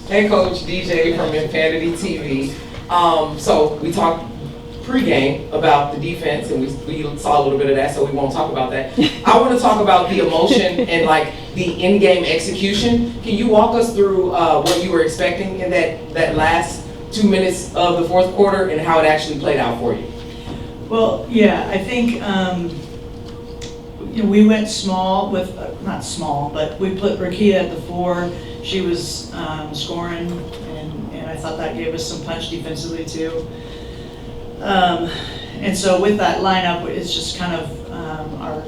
Hey, Coach DJ from Infinity TV. So we talked pregame about the defense, and we saw a little bit of that, so we won't talk about that. I want to talk about the emotion and like the in-game execution. Can you walk us through what you were expecting in that last 2 minutes of the fourth quarter and how it actually played out for you? Well, yeah, I think we went small with, not small, but we put Rickea at the 4. She was scoring, and I thought that gave us some punch defensively too. And so with that lineup, it's just kind of our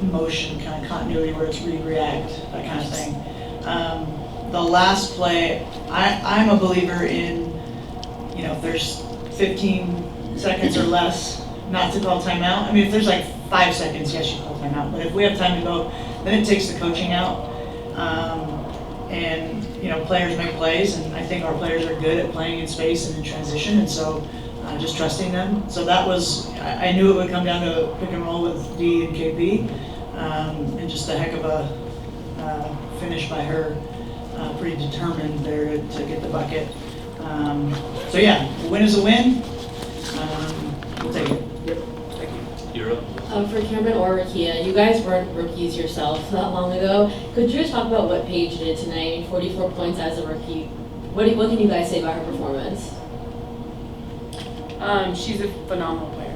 motion, kind of continuity where it's react, that kind of thing. The last play, I'm a believer in, if there's 15 seconds or less, not to call timeout. I mean, if there's like 5 seconds, yes, you call timeout. But if we have time to go, then it takes the coaching out. And players make plays, and I think our players are good at playing in space and in transition, and so just trusting them. So that was, I knew it would come down to pick and roll with D and KP, and just a heck of a finish by her, pretty determined there to get the bucket. So yeah, a win is a win. We'll take it. Yep. Thank you. You're up. For Cameron or Rickea, you guys weren't rookies yourself not long ago. Could you just talk about what Paige did tonight? 44 points as a rookie. What can you guys say about her performance? She's a phenomenal player.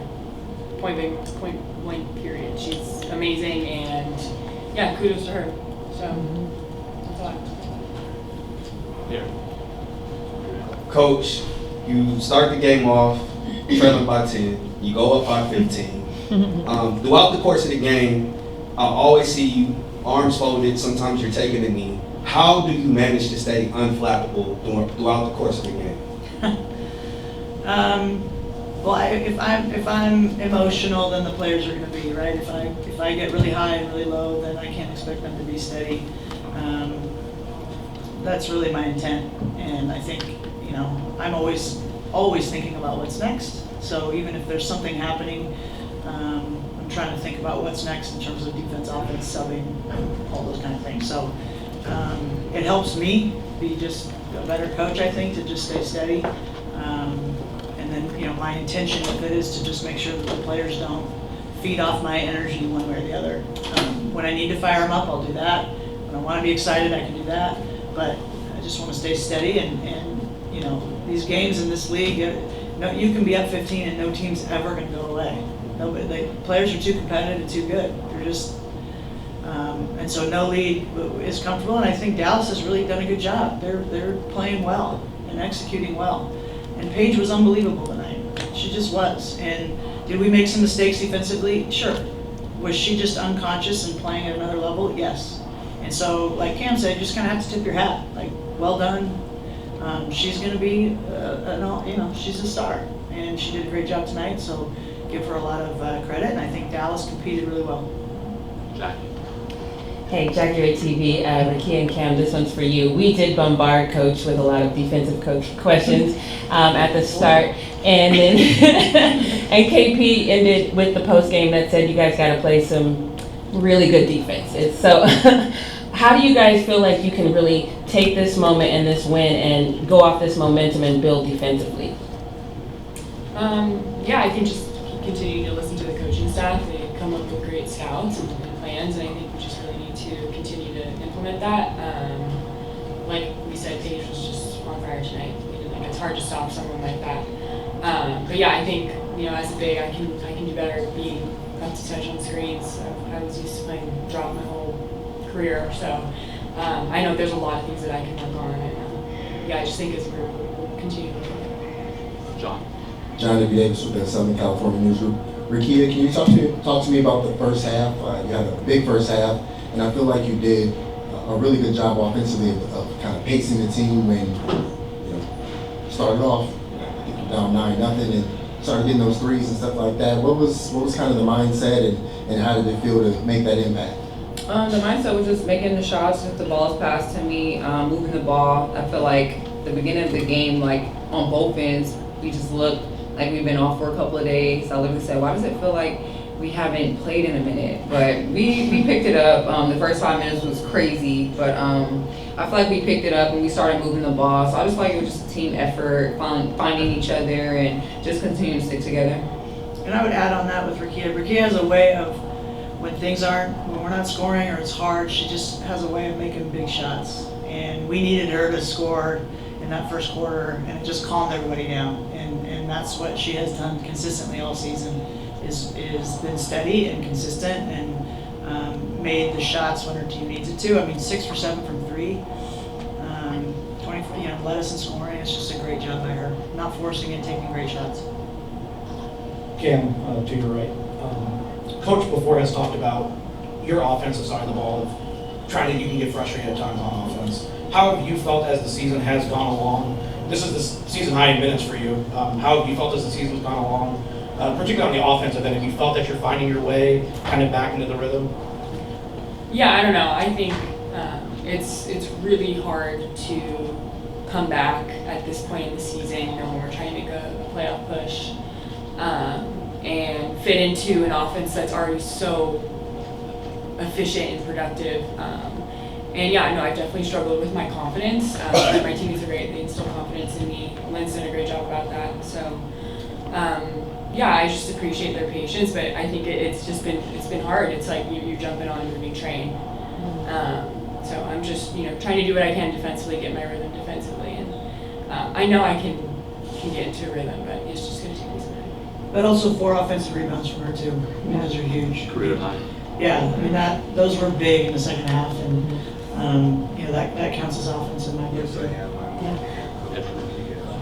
Point blank period. She's amazing, and yeah, kudos to her. So that's all I have to say. Here. Coach, you start the game off trailing by 10. You go up by 15. Throughout the course of the game, I always see you arms folded. Sometimes you're taking a knee. How do you manage to stay unflappable throughout the course of the game? Well, if I'm emotional, then the players are going to be, right. If I get really high and really low, then I can't expect them to be steady. That's really my intent, and I think I'm always thinking about what's next. So even if there's something happening, I'm trying to think about what's next in terms of defense, offense, subbing, all those kind of things. So it helps me be just a better coach, I think, to just stay steady. And then, my intention with it is to just make sure that the players don't feed off my energy one way or the other. When I need to fire them up, I'll do that. When I want to be excited, I can do that. But I just want to stay steady. And these games in this league, you can be up 15 and no team's ever going to go away. The players are too competitive and too good. They're just, and so no lead is comfortable. And I think Dallas has really done a good job. They're playing well and executing well. And Paige was unbelievable tonight. She just was. And did we make some mistakes defensively? Sure. Was she just unconscious and playing at another level? Yes. And so, like Cam said, you just kind of have to tip your hat. Like, well done. She's going to be, she's a star. And she did a great job tonight, so give her a lot of credit. And I think Dallas competed really well. Jackie. Hey, Jackie TV, Rickea and Cam, this one's for you. We did bombard Coach with a lot of defensive coach questions at the start, and then and KP ended with the post game that said you guys got to play some really good defense. So, how do you guys feel like you can really take this moment and this win and go off this momentum and build defensively? Yeah, I think just continue to listen to the coaching staff. They come up with great scouts and plans, and I think we just really need to continue to implement that. Like we said, Paige was just on fire tonight. It's hard to stop someone like that. But yeah, I think as a big, I can do better being up to touch on screens. I was used to playing drop my whole career, so I know there's a lot of things that I can work on, and I just think as a group we'll continue to work on it. John. John W. Davis with the Southern California Newsgroup. Rickea, can you talk to me about the first half? You had a big first half, and I feel like you did a really good job offensively of kind of pacing the team when you started off. I think you're down 9-0 and started getting those threes and stuff like that. What was kind of the mindset, and how did it feel to make that impact? The mindset was just making the shots, just the balls passed to me, moving the ball. I feel like the beginning of the game, like on both ends, we just looked like we've been off for a couple of days. I literally said, why does it feel like we haven't played in a minute? But we picked it up. The first 5 minutes was crazy, but I I feel like we picked it up and we started moving the ball. So I just feel like it was just a team effort, finding each other and just continuing to stick together. And I would add on that with Rickea. Rickea has a way of, when we're not scoring or it's hard, she just has a way of making big shots. And we needed her to score in that first quarter, and it just calmed everybody down. And that's what she has done consistently all season, is been steady and consistent and made the shots when her team needs it to. I mean, 6 for 7 from 3, 24, led us in scoring. It's just a great job by her, not forcing it, taking great shots. Cam, to your right. Coach before has talked about your offensive side of the ball, of you can get frustrated at times on offense. How have you felt as the season has gone along? This is the season high in minutes for you. How have you felt as the season's gone along, particularly on the offensive end? Have you felt that you're finding your way kind of back into the rhythm? Yeah, I don't know. I think it's really hard to come back at this point in the season, when we're trying to make a playoff push, and fit into an offense that's already so efficient and productive. And yeah, no, I definitely struggled with my confidence. My teammates are great; they instill confidence in me. Lynn's done a great job about that. So, yeah, I just appreciate their patience, but I think it's been hard. It's like you're jumping on a moving train. So I'm just trying to do what I can defensively, get my rhythm defensively, and I know I can get into a rhythm, but it's just going to take me some time. But also 4 offensive rebounds from her too. Those are huge. Career high. Yeah, I mean those were big in the second half, and that counts as offense in my book.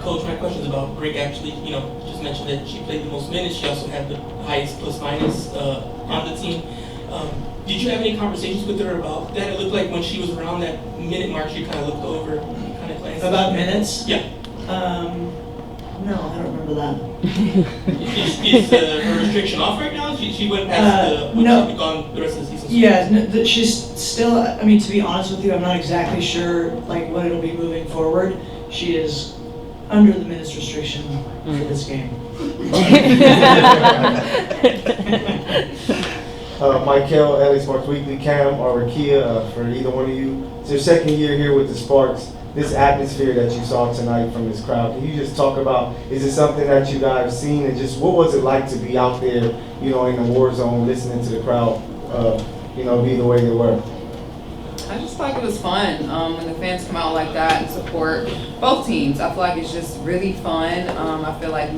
Coach, my question is about Brink. Actually, just mentioned that she played the most minutes. She also had the highest plus minus on the team. Did you have any conversations with her about that? It looked like when she was around that minute mark, she kind of looked over, kind of glanced. About minutes? Yeah. No, I don't remember that. Is her restriction off right now? She went past no. She's gone the rest of the season. Yeah, she's still. I mean, to be honest with you, I'm not exactly sure what it'll be moving forward. She is under the minutes restriction for this game. Michael, LA Sparks Weekly, Cam, or Rickea, for either one of you. It's your second year here with the Sparks. This atmosphere that you saw tonight from this crowd, can you just talk about, is it something that you guys have seen, and just what was it like to be out there, in the war zone, listening to the crowd, be the way they were? I just feel like it was fun when the fans come out like that and support both teams. I feel like it's just really fun. I feel like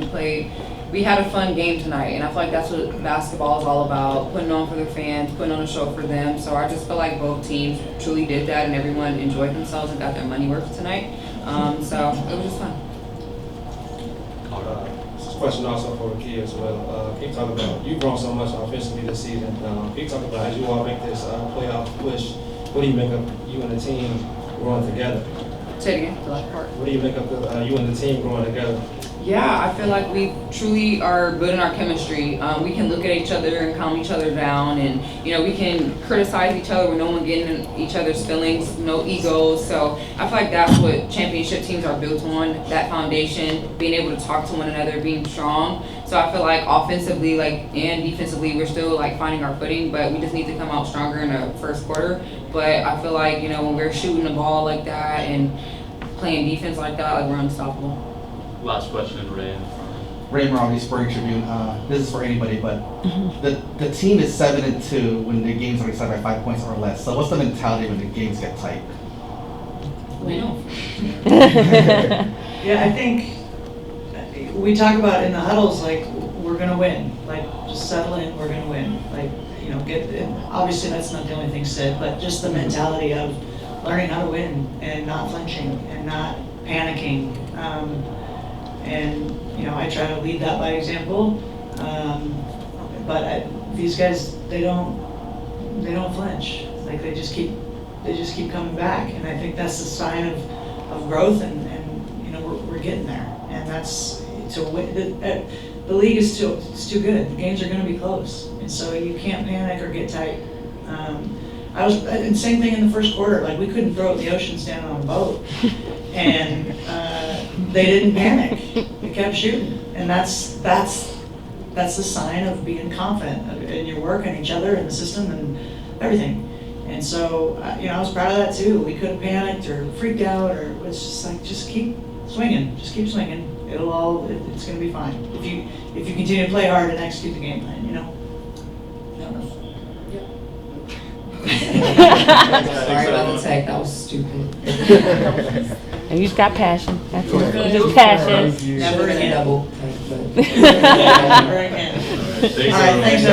we had a fun game tonight, and I feel like that's what basketball is all about, putting on for their fans, putting on a show for them. So I just feel like both teams truly did that, and everyone enjoyed themselves and got their money worth tonight. So it was just fun. This is a question also for Rickea as well. Can you talk about, you've grown so much offensively this season. Can you talk about, as you all make this playoff push, what do you make of you and the team growing together? Say it again, the last part. What do you make of you and the team growing together? Yeah, I feel like we truly are building our chemistry. We can look at each other and calm each other down, and we can criticize each other with no one getting in each other's feelings, no egos. So I feel like that's what championship teams are built on, that foundation, being able to talk to one another, being strong. So I feel like offensively and defensively, we're still finding our footing, but we just need to come out stronger in the first quarter. But I feel like, when we're shooting the ball like that and playing defense like that, we're unstoppable. Last question, Ray. Ray Morales, Spring Tribune. This is for anybody, but the team is 7-2 when the games are decided by 5 points or less. So what's the mentality when the games get tight? We know. Yeah, I think we talk about in the huddles we're gonna win. Just settle in, we're gonna win. Obviously that's not the only thing said, but just the mentality of learning how to win and not flinching and not panicking. I try to lead that by example. But these guys, they don't flinch. They just keep coming back, and I think that's a sign of growth, and we're getting there. And that's the league is too good. The games are going to be close, and so you can't panic or get tight. And same thing in the first quarter. We couldn't throw it in the ocean standing on a boat, and they didn't panic. They kept shooting, and that's the sign of being confident in your work and each other and the system and everything. And so, I was proud of that too. We could have panicked or freaked out, or it's just like, just keep swinging, it's going to be fine. If you continue to play hard and execute the game plan, Sorry about the tech, that was stupid. And you just got passion. That's it. Just passion. Never again. Double. Never again. All right, thanks,